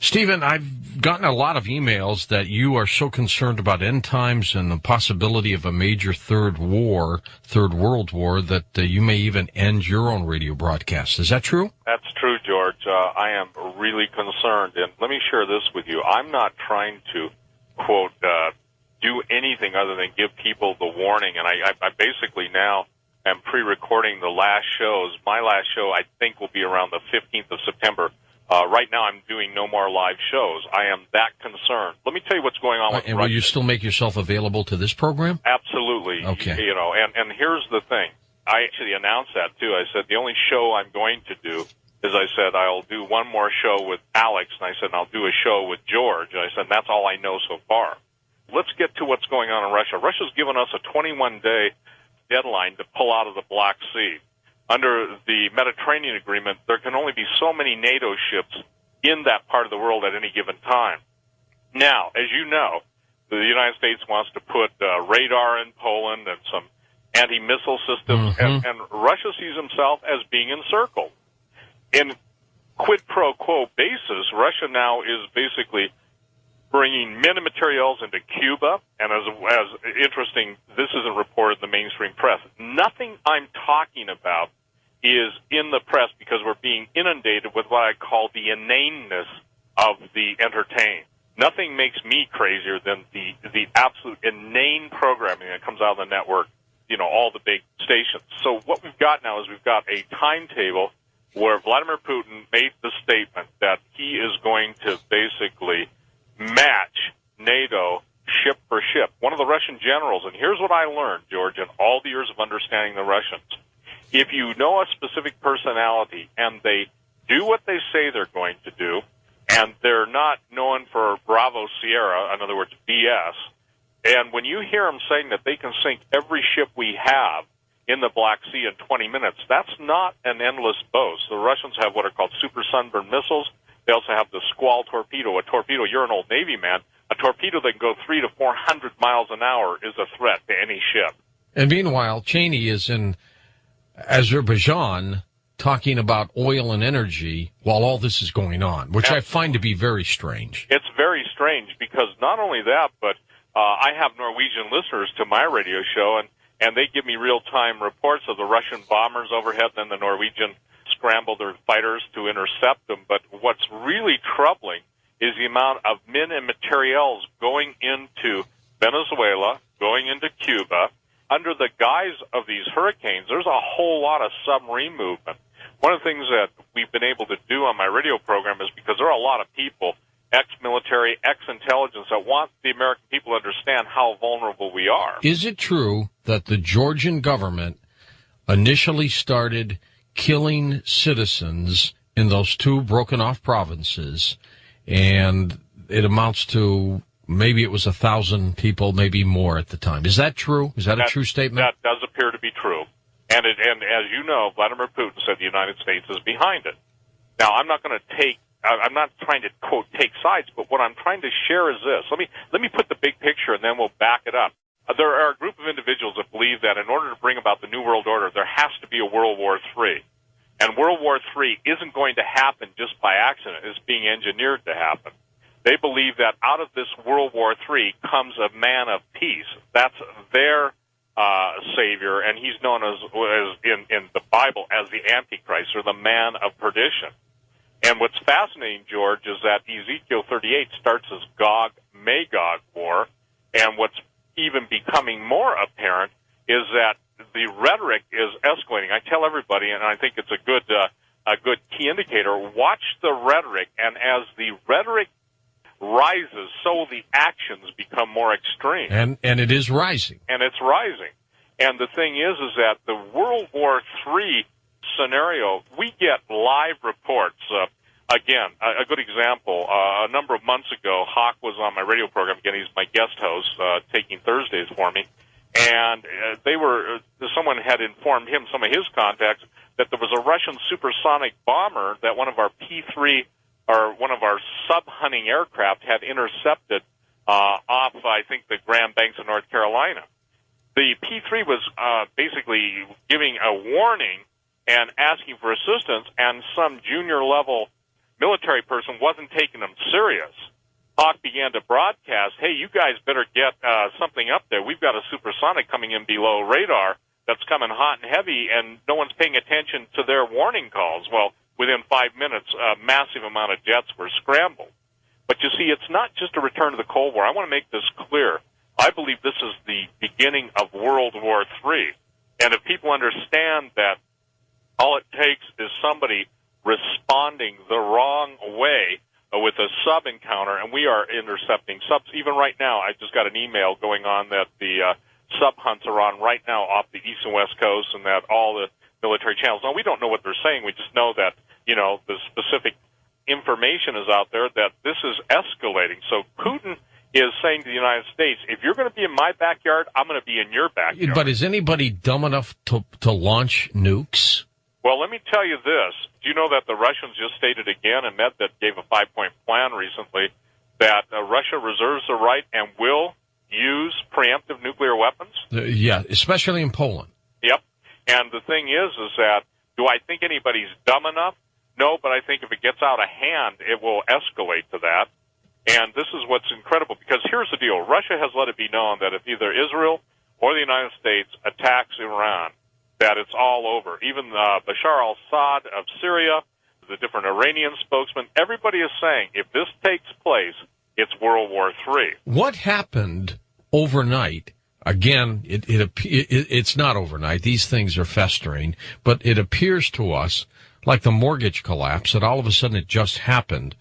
Stephen, I've gotten a lot of emails that you are so concerned about end times and the possibility of a major third world war, that you may even end your own radio broadcast. Is that true? That's true, George. I am really concerned. And let me share this with you. I'm not trying to, quote, do anything other than give people the warning. And I basically now am pre-recording the last shows. My last show, I think, will be around the 15th of September. Right now, I'm doing no more live shows. I am that concerned. Let me tell you what's going on with And Russia. will you still make yourself available to this program? Absolutely. Okay. You know, and here's the thing. I actually announced that, too. I said the only show I'm going to do is I said I'll do one more show with Alex, and I said and I'll do a show with George. And I said that's all I know so far. Let's get to what's going on in Russia. Russia's given us a 21-day deadline to pull out of the Black Sea. Under the Mediterranean Agreement, there can only be so many NATO ships in that part of the world at any given time. Now, as you know, the United States wants to put radar in Poland and some anti-missile systems, and Russia sees himself as being encircled. In quid pro quo basis, Russia now is basically bringing men and materials into Cuba, and as interesting, this isn't reported in the mainstream press. Nothing I'm talking about is in the press because we're being inundated with what I call the inaneness of the entertained. Nothing makes me crazier than the absolute inane programming that comes out of the network, you know, all the big stations. So what we've got now is we've got a timetable where Vladimir Putin made the statement that he is going to basically match NATO ship for ship. One of the Russian generals, and here's what I learned, George, in all the years of understanding the Russians. If you know a specific personality and they do what they say they're going to do, and they're not known for Bravo Sierra, in other words, BS, and when you hear them saying that they can sink every ship we have in the Black Sea in 20 minutes, that's not an endless boast. The Russians have what are called super Sunburn missiles. They also have the Squall torpedo. A torpedo, you're an old Navy man, a torpedo that can go 300 to 400 miles an hour is a threat to any ship. And meanwhile, Cheney is in Azerbaijan talking about oil and energy while all this is going on, which I find to be very strange. It's very strange because not only that, but I have Norwegian listeners to my radio show, and they give me real-time reports of the Russian bombers overhead, and then the Norwegian scramble their fighters to intercept them. But what's really troubling is the amount of men and materials going into Venezuela, going into Cuba. Under the guise of these hurricanes, there's a whole lot of submarine movement. One of the things that we've been able to do on my radio program is because there are a lot of people, ex-military, ex-intelligence, that want the American people to understand how vulnerable we are. Is it true that the Georgian government initially started killing citizens in those two broken-off provinces, and it amounts to maybe it was 1,000 people, maybe more at the time? Is that true? Is that a true statement? That does appear to be true. And as you know, Vladimir Putin said the United States is behind it. Now, I'm not trying to, quote, take sides, but what I'm trying to share is this. Let me put the big picture, and then we'll back it up. There are a group of individuals that believe that in order to bring about the New World Order, there has to be a World War III. And World War III isn't going to happen just by accident. It's being engineered to happen. They believe that out of this World War III comes a man of peace. That's their savior, and he's known as in the Bible as the Antichrist, or the man of perdition. And what's fascinating, George, is that Ezekiel 38 starts as Gog-Magog war, and what's even becoming more apparent is that the rhetoric is escalating. I tell everybody, and I think it's a good key indicator, watch the rhetoric, and as the rhetoric rises, so the actions become more extreme. And it is rising. And it's rising. And the thing is that the World War III scenario, we get live reports. Again, a good example, a number of months ago, Hawk was on my radio program. Again, he's my guest host, taking Thursdays for me. And someone had informed him, some of his contacts, that there was a Russian supersonic bomber that one of our P-3 or one of our sub-hunting aircraft had intercepted off, I think, the Grand Banks of North Carolina. The P-3 was basically giving a warning and asking for assistance, and some junior-level military person wasn't taking them serious, Hawk began to broadcast, hey, you guys better get something up there. We've got a supersonic coming in below radar that's coming hot and heavy, and no one's paying attention to their warning calls. Well, within 5 minutes, a massive amount of jets were scrambled. But you see, it's not just a return to the Cold War. I want to make this clear. I believe this is the beginning of World War III. And if people understand that all it takes is somebody responding the wrong way with a sub encounter, and we are intercepting subs. Even right now, I just got an email going on that the sub hunts are on right now off the east and west coast, and that all the military channels. Now, we don't know what they're saying. We just know that, the specific information is out there that this is escalating. So Putin is saying to the United States, if you're going to be in my backyard, I'm going to be in your backyard. But is anybody dumb enough to launch nukes? Well, let me tell you this. Do you know that the Russians just stated again, and Medvedev gave a 5-point plan recently, that Russia reserves the right and will use preemptive nuclear weapons? Yeah, especially in Poland. Yep. And the thing is that, do I think anybody's dumb enough? No, but I think if it gets out of hand, it will escalate to that. And this is what's incredible, because here's the deal. Russia has let it be known that if either Israel or the United States attacks Iran, that it's all over. Even Bashar al-Assad of Syria, the different Iranian spokesmen, everybody is saying if this takes place, it's World War III. What happened overnight? Again, it's not overnight. These things are festering, but it appears to us like the mortgage collapse, that all of a sudden it just happened.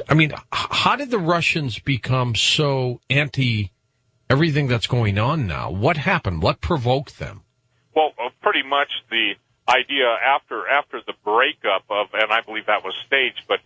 I mean, how did the Russians become so anti everything that's going on now? What happened? What provoked them? Well, pretty much the idea after the breakup of, and I believe that was staged, but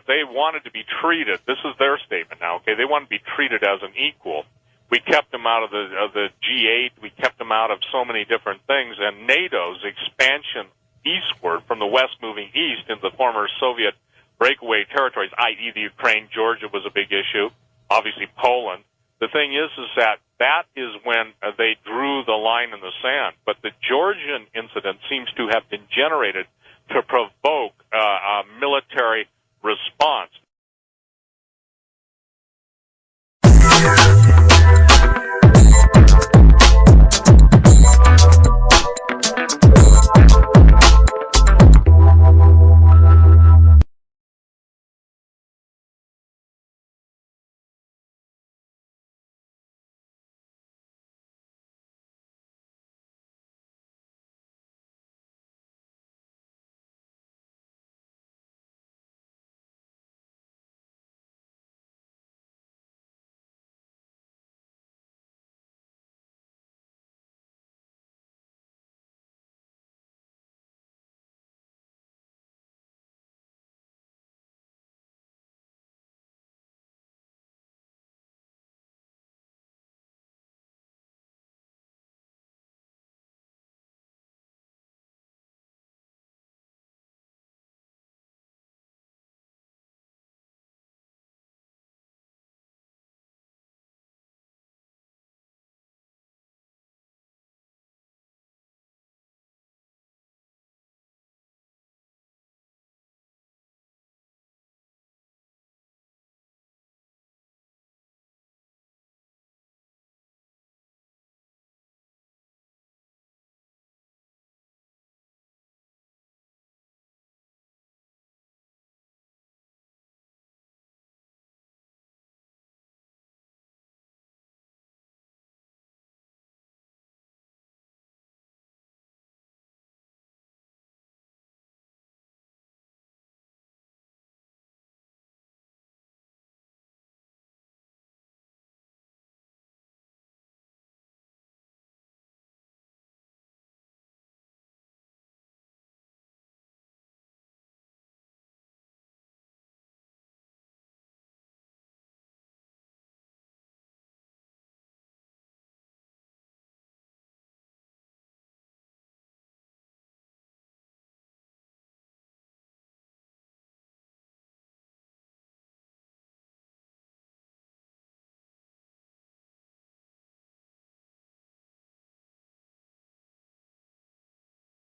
they wanted to be treated. This is their statement now. Okay, they wanted to be treated as an equal. We kept them out of the G8. We kept them out of so many different things, and NATO's expansion eastward from the west moving east into the former Soviet breakaway territories, i.e. the Ukraine, Georgia was a big issue, obviously Poland. The thing is that is when they drew the line in the sand. But the Georgian incident seems to have been generated to provoke a military